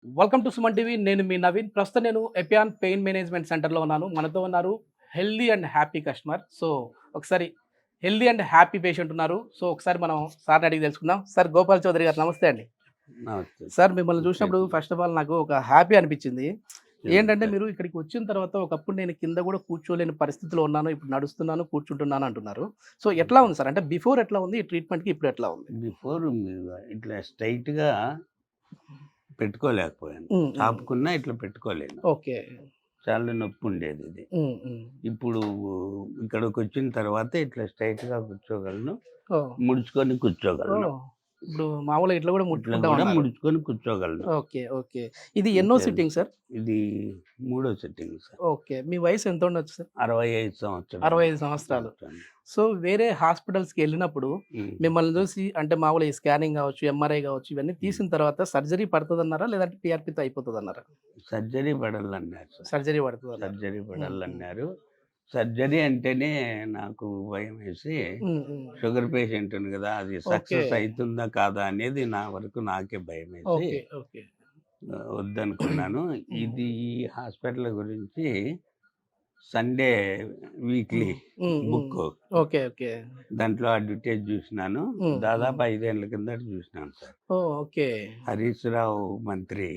Welcome to Suman TV. నేను మీ నవీన్. ప్రస్తుతం నేను ఎపియాన్ పెయిన్ మేనేజ్మెంట్ సెంటర్లో ఉన్నాను. మనతో ఉన్నారు healthy and happy customer. So ఒకసారి హెల్దీ అండ్ హ్యాపీ పేషెంట్ ఉన్నారు. సో ఒకసారి మనం సార్ని అడిగి తెలుసుకుందాం. సార్ గోపాల్ చౌదరి గారు నమస్తే అండి. నమస్తే. సార్ మిమ్మల్ని చూసినప్పుడు ఫస్ట్ ఆఫ్ ఆల్ నాకు ఒక హ్యాపీ అనిపించింది. ఏంటంటే మీరు ఇక్కడికి వచ్చిన తర్వాత ఒకప్పుడు నేను కింద కూడా కూర్చోలేని పరిస్థితిలో ఉన్నాను, ఇప్పుడు నడుస్తున్నాను, కూర్చుంటున్నాను అంటున్నారు. సో ఎట్లా ఉంది సార్? అంటే బిఫోర్ ఎట్లా ఉంది, ఈ ట్రీట్మెంట్కి ఇప్పుడు ఎట్లా ఉంది? బిఫోర్ ఇట్లా స్ట్రైట్గా పెట్టుకోలేకపోయాను, చాపుకున్నా ఇట్లా పెట్టుకోలేను. ఓకే, చాలా నొప్పి ఉండేది ఇది. ఇప్పుడు ఇక్కడికి వచ్చిన తర్వాత ఇట్లా స్ట్రైట్గా కూర్చోగలను, ముడుచుకొని కూర్చోగలను. ఇప్పుడు మామూలుగా ఇట్లా కూడా ముడుచుకొని కూర్చోగలను. Okay okay. ఇది ఎన్నో సిట్టింగ్ సార్? ఇది 3వ సిట్టింగ్ సార్. ఓకే. మీ వయసు ఎంత ఉండొచ్చు సార్? 65 సంవత్సరాలు. 65 సంవత్సరాలు. సో వేరే హాస్పిటల్స్కి వెళ్ళినప్పుడు మిమ్మల్ని చూసి అంటే మామూలు ఈ స్కానింగ్ కావచ్చు, ఎంఆర్ఐ కావచ్చు, ఇవన్నీ తీసిన తర్వాత సర్జరీ పడుతుంది అన్నారా, లేదంటే పిఆర్పితో అయిపోతుంది అన్నారా? సర్జరీ పడాలన్నారు సార్. సర్జరీ పడుతుంది. సర్జరీ పడాలన్నారు. సర్జరీ అంటేనే నాకు భయం వేసి, షుగర్ పేషెంట్ కదా, అది సక్సెస్ అవుతుందా కాదా అనేది నా వరకు నాకే భయం వేసి వద్దనుకున్నాను. ఇది ఈ హాస్పిటల్ గురించి Sunday weekly book, okay okay, దాంట్లో అడ్వర్టైజ్ చూసినాను. దాదాపు 5 ఏళ్ళ కింద చూసినాను సార్. ఓకే. హరీష్ రావు మంత్రి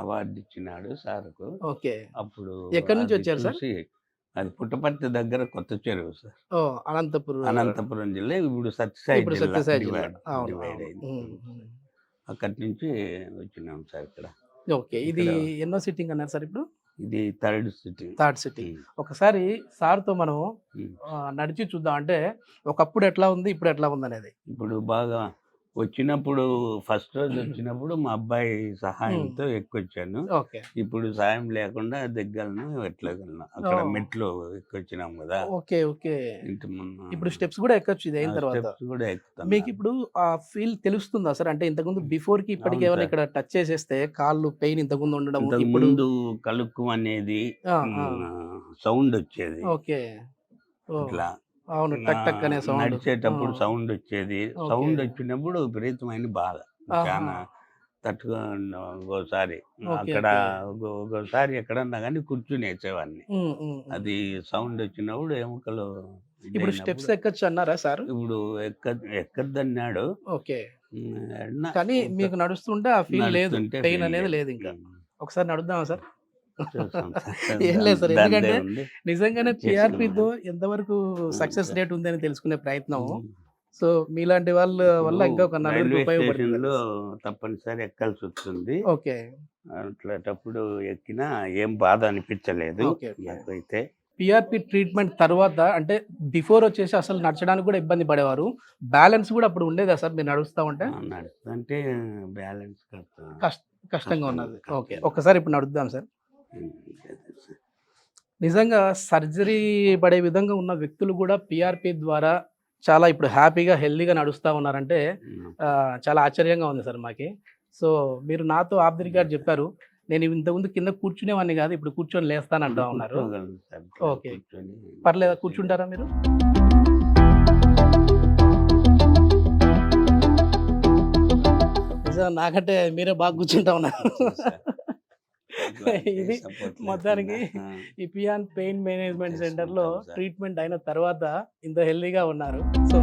అవార్డు ఇచ్చినాడు సార్కు. ఓకే. అప్పుడు ఎక్కడి నుంచి వచ్చారు సార్? అది పుట్టపర్తి దగ్గర కొత్త చెరువు సార్, అనంతపురం జిల్లా. ఇప్పుడు సత్యసాయి జిల్లా డివైడ్ అయింది. అక్కడి నుంచి వచ్చినాం సార్ ఇక్కడ. ఓకే. ఇది ఎన్నో సిట్టింగ్ అన్నారు సార్? ఇప్పుడు ఇది థర్డ్ సిట్టింగ్. ఒకసారి సార్తో మనం నడిచి చూద్దాం. అంటే ఒకప్పుడు ఎట్లా ఉంది, ఇప్పుడు ఎట్లా ఉంది అనేది. ఇప్పుడు బాగా వచ్చినప్పుడు, ఫస్ట్ రోజు వచ్చినప్పుడు మా అబ్బాయి సహాయంతో ఎక్కొచ్చాను. ఇప్పుడు సాయం లేకుండా దగ్గరను ఎట్లగలను, అక్కడ మెట్లు ఎక్కొచ్చినాం కదా. Okay okay. ఇప్పుడు స్టెప్స్ కూడా ఎక్కొచ్చు. ఇది అయిన తర్వాత కూడా ఎక్కుతాం. మీకు ఇప్పుడు ఆ ఫీల్ తెలుస్తుందా సార్? అంటే ఇంతకుముందు బిఫోర్ కి ఇప్పటికి ఏమైనా ఇక్కడ టచ్ చేసేస్తే కాళ్ళు పెయిన్ ఇంతకుముందు ఉండడం, ముందు కలుక్కు అనేది సౌండ్ వచ్చేది. ఓకే. ఇట్లా అవును, టక్ టక్ అనే సౌండ్, నడిచేటప్పుడు సౌండ్ వచ్చేది. సౌండ్ వచ్చినప్పుడు విపరీతమైన బాధ, చాలా తట్టుగా. ఒకసారి అక్కడ, ఒకసారి ఎక్కడన్నా కానీ కూర్చుని వేసేవాడిని. అది సౌండ్ వచ్చినప్పుడు ఎముకలు. ఇప్పుడు స్టెప్స్ ఎక్కచ్చు అన్నారా సార్? ఇప్పుడు ఎక్కద్దన్నాడు. ఓకే. కానీ మీకు నడుస్తుంటే ఆ ఫీల్ లేదు, పెయిన్ అనేది లేదు. ఇంకా ఒకసారి నడుద్దామా సార్? ఏం లేదు సార్, ఎందుకంటే నిజంగానే పిఆర్పితో ఎంతవరకు సక్సెస్ రేట్ ఉందని తెలుసుకునే ప్రయత్నం. సో మీలాంటి వాళ్ళ వల్ల ఇంకా ఒక నలుగురికి ఉపయోగపడుతుంది. తప్పనిసరి ఎక్కాల్సి వస్తుంది. ఓకే. అట్లాంటప్పుడు ఎక్కినా ఏం బాధ అనిపించలేదు నాకైతే. పిఆర్పి ట్రీట్మెంట్ తర్వాత అంటే బిఫోర్ వచ్చేసి అసలు నడచడానికి కూడా ఇబ్బంది పడేవారు. బ్యాలెన్స్ కూడా అప్పుడు ఉండేదా సార్ మీరు నడుస్తా ఉంటే? నడుస్తుంటే బ్యాలెన్స్ కష్టంగా ఉన్నది. ఓకే. ఒక్కసారి ఇప్పుడు నడుద్దాం సార్. నిజంగా సర్జరీ పడే విధంగా ఉన్న వ్యక్తులు కూడా పిఆర్పి ద్వారా చాలా ఇప్పుడు హ్యాపీగా హెల్దీగా నడుస్తూ ఉన్నారంటే చాలా ఆశ్చర్యంగా ఉంది సార్ మాకి. సో మీరు నాతో ఆబ్దిరి గారు చెప్పారు, నేను ఇంతకుముందు కింద కూర్చునేవాడిని కాదు, ఇప్పుడు కూర్చొని లేస్తానంటా ఉన్నారు. ఓకే, పర్లేదా? కూర్చుంటారా మీరు? నిజంగా నాకంటే మీరే బాగా కూర్చుంటా ఉన్నారు. ఇది మొత్తానికి ఈ పియాన్ పెయిన్ మేనేజ్మెంట్ సెంటర్లో ట్రీట్మెంట్ అయిన తర్వాత ఇంత హెల్దీగా ఉన్నారు. సో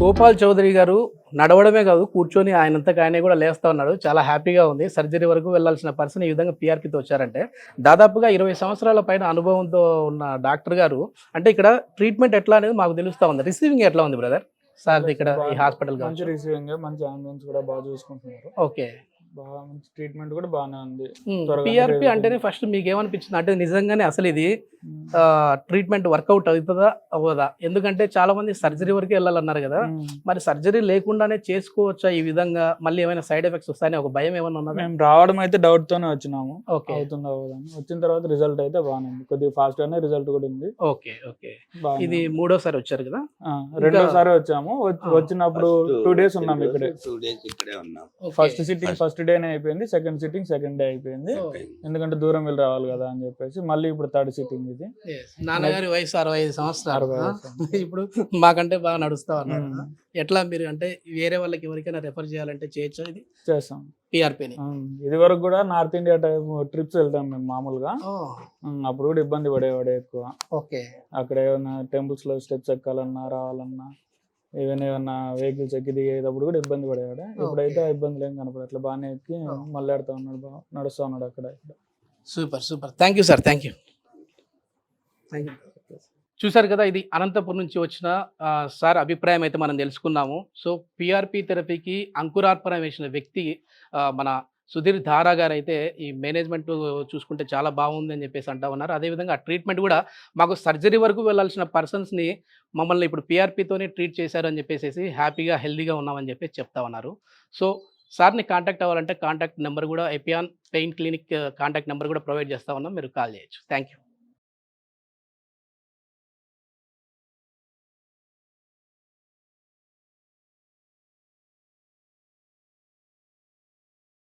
గోపాల్ చౌదరి గారు నడవడమే కాదు, కూర్చొని ఆయనంతకు ఆయనే కూడా లేస్తూ ఉన్నాడు. చాలా హ్యాపీగా ఉంది. సర్జరీ వరకు వెళ్ళాల్సిన పర్సన్ ఈ విధంగా పిఆర్పితో వచ్చారంటే దాదాపుగా 20 సంవత్సరాల పైన అనుభవంతో ఉన్న డాక్టర్ గారు అంటే ఇక్కడ ట్రీట్మెంట్ ఎట్లా అనేది మాకు తెలుస్తూ ఉంది. రిసీవింగ్ ఎట్లా ఉంది బ్రదర్ సార్ ఇక్కడ ఈ హాస్పిటల్? మంచి రిసీవింగ్, మంచి అంబులెన్స్ కూడా బాగా చూసుకుంటున్నారు. ఓకే. బాగా మంచి ట్రీట్మెంట్ కూడా బాగానే ఉంది. పిఆర్పి అంటేనే ఫస్ట్ మీకు ఏమనిపించింది అంటే నిజంగానే అసలు ఇది ట్రీట్మెంట్ వర్కౌట్ అవుతుందా అవ్వదా? ఎందుకంటే చాలా మంది సర్జరీ వరకు వెళ్ళాలన్నారు కదా, మరి సర్జరీ లేకుండానే చేసుకోవచ్చా ఈ విధంగా? మళ్ళీ ఏమైనా సైడ్ ఎఫెక్ట్స్ వస్తాయని ఒక భయం ఏమైనా ఉన్నదా? మేము రావడం అయితే డౌట్ తోనే వచ్చినాము. అవుతుందా అవ్వదని. వచ్చిన తర్వాత రిజల్ట్ అయితే బాగానే ఉంది, కొద్దిగా ఫాస్ట్ గానే రిజల్ట్ కూడా ఉంది. Okay okay. ఇది 3వ సారి వచ్చారు కదా? 2వ సారి వచ్చాము. వచ్చినప్పుడు 2 days ఉన్నాము ఇక్కడే. 2 days ఇక్కడే ఉన్నాం. ఫస్ట్ సిట్టింగ్ ఫస్ట్ డేనే అయిపోయింది, సెకండ్ సిట్టింగ్ సెకండ్ డే అయిపోయింది. ఎందుకంటే దూరం వెళ్ళి రావాలి కదా అని చెప్పేసి మళ్ళీ ఇప్పుడు థర్డ్ సిట్టింగ్ ఇది. నాన్నగారి వయసు 65 సంవత్సరాలు. 65 ఇప్పుడు మాకంటే బాగా నడుస్తా ఉన్నారు. ఎట్లా మీరు అంటే వేరే వాళ్ళకి ఎవరికైనా రెఫర్ చేయాలంటే చేయొచ్చా ఇది చేస్తాం పిఆర్పిని? ఇది వరకు కూడా నార్త్ ఇండియా టైప్ ట్రిప్స్ వెళ్తాం మేము మామూలుగా. అప్పుడు కూడా ఇబ్బంది పడేవాడే ఎక్కువ. ఓకే. అక్కడ ఏమైనా టెంపుల్స్ లో స్టెప్స్ ఎక్కాలన్నా రావాలన్నా ఏమైనా వెహికల్స్ ఎక్కి దిగేటప్పుడు కూడా ఇబ్బంది పడేవాడే. ఇప్పుడైతే ఆ ఇబ్బందులు ఏం కనపడట్లే, బాగానే ఎక్కి మళ్ళాడుతూ ఉన్నాడు, బాగా నడుస్తూ ఉన్నాడు అక్కడ. Super super. Thank you sir. Thank you. చూసారు కదా, ఇది అనంతపురం నుంచి వచ్చిన సార్ అభిప్రాయం అయితే మనం తెలుసుకున్నాము. సో పిఆర్పి థెరపీకి అంకురార్పణ వేసిన వ్యక్తి మన సుధీర్ ధారా గారు అయితే ఈ మేనేజ్మెంట్ చూసుకుంటే చాలా బాగుంది అని చెప్పేసి అంటా ఉన్నారు. అదేవిధంగా ట్రీట్మెంట్ కూడా మాకు సర్జరీ వరకు వెళ్ళాల్సిన పర్సన్స్ని మమ్మల్ని ఇప్పుడు పిఆర్పితోనే ట్రీట్ చేశారు అని చెప్పేసి హ్యాపీగా హెల్దీగా ఉన్నామని చెప్పేసి చెప్తా ఉన్నారు. సో సార్ని కాంటాక్ట్ అవ్వాలంటే కాంటాక్ట్ నెంబర్ కూడా Epione pain clinic contact number కూడా ప్రొవైడ్ చేస్తా ఉన్నాం, మీరు కాల్ చేయొచ్చు. Thank you.